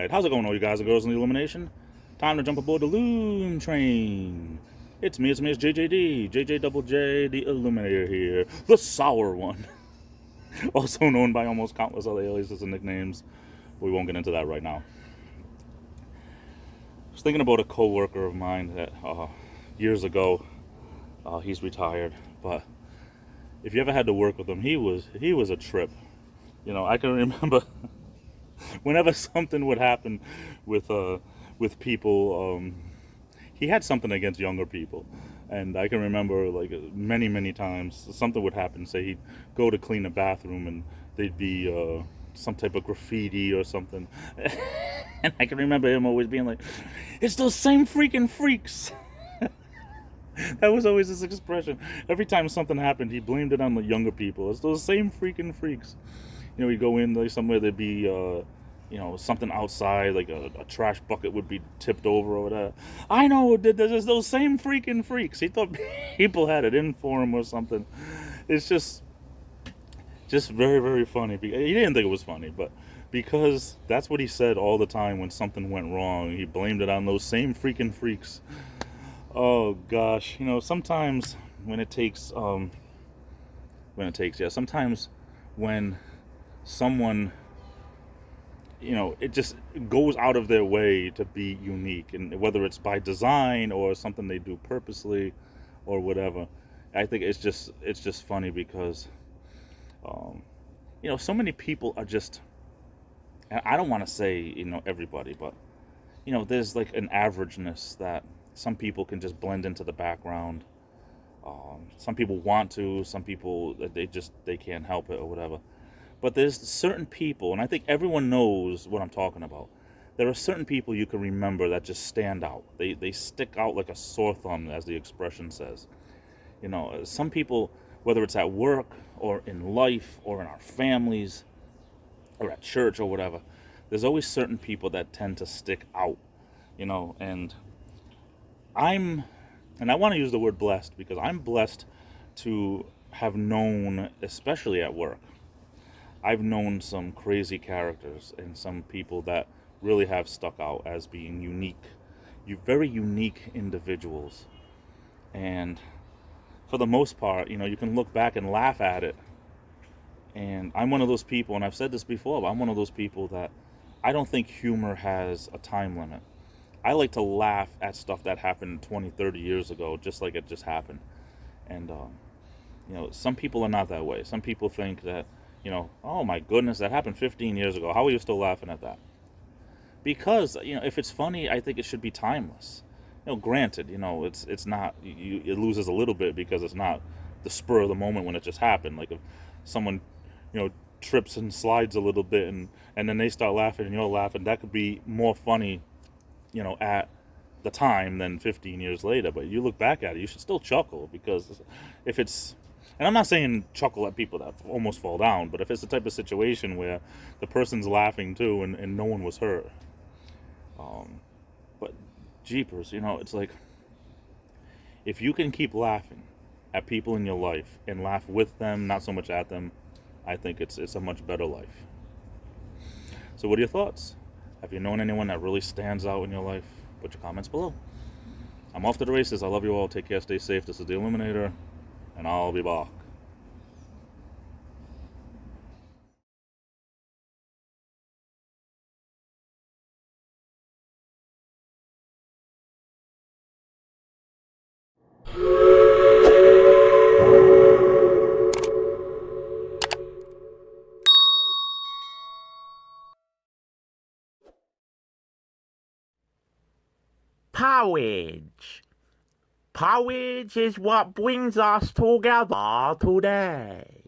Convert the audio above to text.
Alright, how's it going, all you guys and girls in the Illumination? Time to jump aboard the Loom Train. It's me, it's JJD, JJ Double J, the Illuminator here. The Sour One. Also known by almost countless other aliases and nicknames. We won't get into that right now. I was thinking about a co-worker of mine that years ago, he's retired, but if you ever had to work with him, he was a trip. You know, I can remember whenever something would happen with people, he had something against younger people, and I can remember like many times something would happen. Say he'd go to clean the bathroom and there'd be some type of graffiti or something, and I can remember him always being like, "It's those same freaking freaks." That was always his expression. Every time something happened, he blamed it on the younger people. It's those same freaking freaks. You know, you go in like somewhere, there'd be, you know, something outside, like a trash bucket would be tipped over or whatever. I know, there's those same freaking freaks. He thought people had it in for him or something. It's just very funny. He didn't think it was funny, but because that's what he said all the time when something went wrong. He blamed it on those same freaking freaks. Oh gosh, you know, sometimes sometimes when someone, you know, it just goes out of their way to be unique, and whether it's by design or something they do purposely or whatever, I think it's just funny because you know, so many people are just, I don't want to say, you know, everybody, but you know, there's like an averageness that some people can just blend into the background. Some people want to, some people they can't help it or whatever. But there's certain people, and I think everyone knows what I'm talking about. There are certain people you can remember that just stand out. They stick out like a sore thumb, as the expression says. You know, some people, whether it's at work or in life or in our families or at church or whatever, there's always certain people that tend to stick out, you know, and I want to use the word blessed because I'm blessed to have known, especially at work, I've known some crazy characters and some people that really have stuck out as being unique, very unique individuals. And for the most part, you know, you can look back and laugh at it. And I'm one of those people, and I've said this before, but I'm one of those people that I don't think humor has a time limit. I like to laugh at stuff that happened 20, 30 years ago, just like it just happened. And, you know, some people are not that way. Some people think that, you know, oh my goodness, that happened 15 years ago. How are you still laughing at that? Because, you know, if it's funny, I think it should be timeless. You know, granted, you know, it's not, it loses a little bit because it's not the spur of the moment when it just happened. Like if someone, you know, trips and slides a little bit and then they start laughing and you're laughing, that could be more funny, you know, at the time than 15 years later. But you look back at it, you should still chuckle, because if it's, and I'm not saying chuckle at people that almost fall down, but if it's the type of situation where the person's laughing too and no one was hurt, but jeepers, you know, it's like, if you can keep laughing at people in your life and laugh with them, not so much at them, I think it's a much better life. So what are your thoughts? Have you known anyone that really stands out in your life? Put your comments below. I'm off to the races. I love you all. Take care. Stay safe. This is the Illuminator, and I'll be back. Porridge. Porridge is what brings us together today.